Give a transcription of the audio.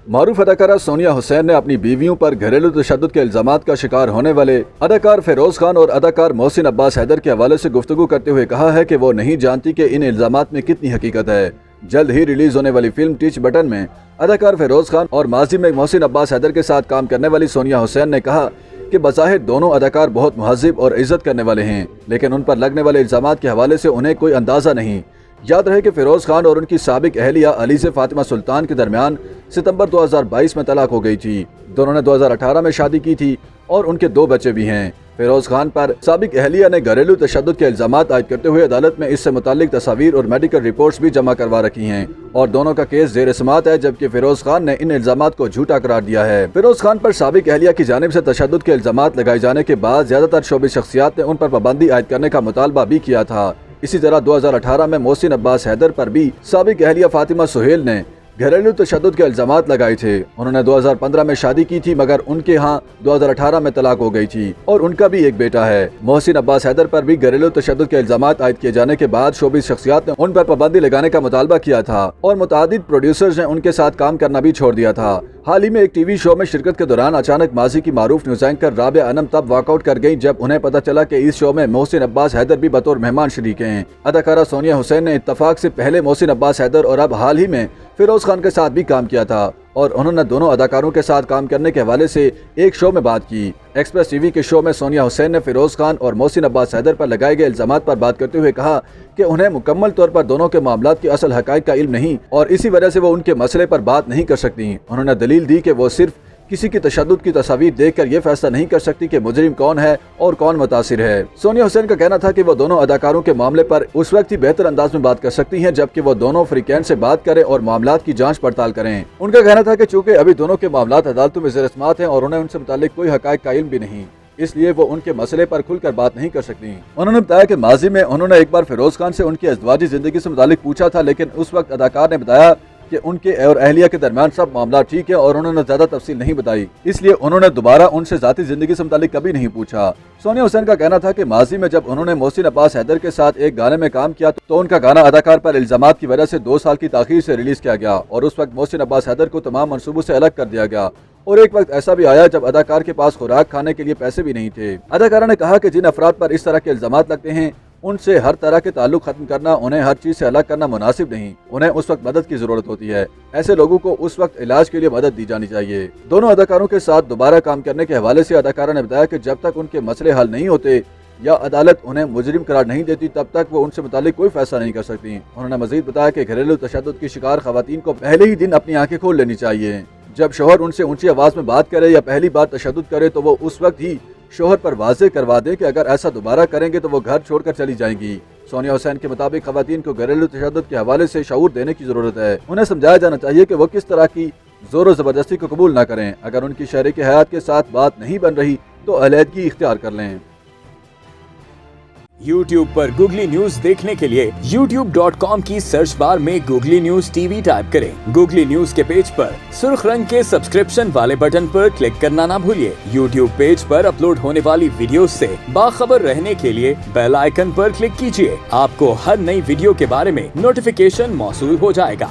معروف اداکارہ سونیا حسین نے اپنی بیویوں پر گھریلو تشدد کے الزامات کا شکار ہونے والے اداکار فیروز خان اور اداکار محسن عباس حیدر کے حوالے سے گفتگو کرتے ہوئے کہا ہے کہ وہ نہیں جانتی کہ ان الزامات میں کتنی حقیقت ہے۔ جلد ہی ریلیز ہونے والی فلم ٹچ بٹن میں اداکار فیروز خان اور ماضی میں محسن عباس حیدر کے ساتھ کام کرنے والی سونیا حسین نے کہا کہ بظاہر دونوں اداکار بہت مہذب اور عزت کرنے والے ہیں، لیکن ان پر لگنے والے الزامات کے حوالے سے انہیں کوئی اندازہ نہیں۔ یاد رہے کہ فیروز خان اور ان کی سابق اہلیہ علیزہ فاطمہ سلطان کے درمیان ستمبر 2022 میں طلاق ہو گئی تھی۔ دونوں نے 2018 میں شادی کی تھی اور ان کے 2 بچے بھی ہیں۔ فیروز خان پر سابق اہلیہ نے گھریلو تشدد کے الزامات عائد کرتے ہوئے عدالت میں اس سے متعلق تصاویر اور میڈیکل رپورٹس بھی جمع کروا رکھی ہیں اور دونوں کا کیس زیر سماعت ہے، جبکہ فیروز خان نے ان الزامات کو جھوٹا قرار دیا ہے۔ فیروز خان پر سابق اہلیہ کی جانب سے تشدد کے الزامات لگائے جانے کے بعد زیادہ تر شعبی شخصیات نے ان پر پابندی عائد کرنے کا مطالبہ بھی کیا تھا۔ اسی طرح 2018 میں محسن عباس حیدر پر بھی سابق اہلیہ فاطمہ سہیل نے گھریلو تشدد کے الزامات لگائے تھے۔ انہوں نے 2015 میں شادی کی تھی، مگر ان کے ہاں 2018 میں طلاق ہو گئی تھی اور ان کا بھی ایک بیٹا ہے۔ محسن عباس حیدر پر بھی گھریلو تشدد کے الزامات عائد کیے جانے کے بعد شوبز شخصیات نے ان پر پابندی لگانے کا مطالبہ کیا تھا اور متعدد پروڈیوسرز نے ان کے ساتھ کام کرنا بھی چھوڑ دیا تھا۔ حال ہی میں ایک ٹی وی شو میں شرکت کے دوران اچانک ماضی کی معروف نیوز اینکر رابعہ انم تب واک آؤٹ کر گئیں جب انہیں پتہ چلا کہ اس شو میں محسن عباس حیدر بھی بطور مہمان شریک ہیں۔ اداکارہ سونیا حسین نے اتفاق سے پہلے محسن عباس حیدر اور اب حال ہی میں فیروز خان کے ساتھ بھی کام کیا تھا اور انہوں نے دونوں اداکاروں کے ساتھ کام کرنے کے حوالے سے ایک شو میں بات کی۔ ایکسپریس ٹی وی کے شو میں سونیا حسین نے فیروز خان اور محسن عباس حیدر پر لگائے گئے الزامات پر بات کرتے ہوئے کہا کہ انہیں مکمل طور پر دونوں کے معاملات کے اصل حقائق کا علم نہیں اور اسی وجہ سے وہ ان کے مسئلے پر بات نہیں کر سکتی۔ انہوں نے دلیل دی کہ وہ صرف کسی کی تشدد کی تصاویر دیکھ کر یہ فیصلہ نہیں کر سکتی کہ مجرم کون ہے اور کون متاثر ہے۔ سونیا حسین کا کہنا تھا کہ وہ دونوں اداکاروں کے معاملے پر اس وقت ہی بہتر انداز میں بات کر سکتی ہیں جبکہ وہ دونوں فریقین سے بات کریں اور معاملات کی جانچ پڑتال کریں۔ ان کا کہنا تھا کہ چونکہ ابھی دونوں کے معاملات عدالتوں میں زیر سماعت ہیں اور انہیں ان سے متعلق کوئی حقائق کا علم بھی نہیں، اس لیے وہ ان کے مسئلے پر کھل کر بات نہیں کر سکتی۔ انہوں نے بتایا کہ ماضی میں انہوں نے ایک بار فیروز خان سے ان کی ازدواجی زندگی سے متعلق پوچھا تھا، لیکن اس وقت اداکار نے بتایا کہ ان کے اور اہلیہ کے درمیان سب معاملات ٹھیک ہے اور انہوں نے زیادہ تفصیل نہیں بتائی، اس لیے انہوں نے دوبارہ ان سے ذاتی زندگی سے متعلق کبھی نہیں پوچھا۔ سونیا حسین کا کہنا تھا کہ ماضی میں جب انہوں نے محسن عباس حیدر کے ساتھ ایک گانے میں کام کیا تو ان کا گانا اداکار پر الزامات کی وجہ سے 2 سال کی تاخیر سے ریلیز کیا گیا اور اس وقت محسن عباس حیدر کو تمام منصوبوں سے الگ کر دیا گیا اور ایک وقت ایسا بھی آیا جب اداکار کے پاس خوراک کھانے کے لیے پیسے بھی نہیں تھے۔ اداکارہ نے کہا کہ جن افراد پر اس طرح کے الزامات لگتے ہیں ان سے ہر طرح کے تعلق ختم کرنا، انہیں ہر چیز سے الگ کرنا مناسب نہیں، انہیں اس وقت مدد کی ضرورت ہوتی ہے۔ ایسے لوگوں کو اس وقت علاج کے لیے مدد دی جانی چاہیے۔ دونوں اداکاروں کے ساتھ دوبارہ کام کرنے کے حوالے سے اداکارہ نے بتایا کہ جب تک ان کے مسئلے حل نہیں ہوتے یا عدالت انہیں مجرم قرار نہیں دیتی تب تک وہ ان سے متعلق کوئی فیصلہ نہیں کر سکتی۔ انہوں نے مزید بتایا کہ گھریلو تشدد کی شکار خواتین کو پہلے ہی دن اپنی آنکھیں کھول لینی چاہیے۔ جب شوہر ان سے اونچی آواز میں بات کرے یا پہلی بار تشدد کرے تو وہ اس وقت ہی شوہر پر واضح کروا دیں کہ اگر ایسا دوبارہ کریں گے تو وہ گھر چھوڑ کر چلی جائیں گی۔ سونیا حسین کے مطابق خواتین کو گھریلو تشدد کے حوالے سے شعور دینے کی ضرورت ہے۔ انہیں سمجھایا جانا چاہیے کہ وہ کس طرح کی زور و زبردستی کو قبول نہ کریں۔ اگر ان کی شریک حیات کے ساتھ بات نہیں بن رہی تو علیحدگی اختیار کر لیں۔ YouTube پر گوگلی نیوز دیکھنے کے لیے youtube.com کی سرچ بار میں googly news T V type کریں۔ گوگلی نیوز کے پیج پر سرخ رنگ کے سبسکرپشن والے بٹن پر کلک کرنا نہ بھولیے۔ YouTube پیج پر اپلوڈ ہونے والی ویڈیوز سے باخبر رہنے کے لیے بیل آئیکن پر کلک کیجیے۔ آپ کو ہر نئی ویڈیو کے بارے میں نوٹیفیکیشن موصول ہو جائے گا۔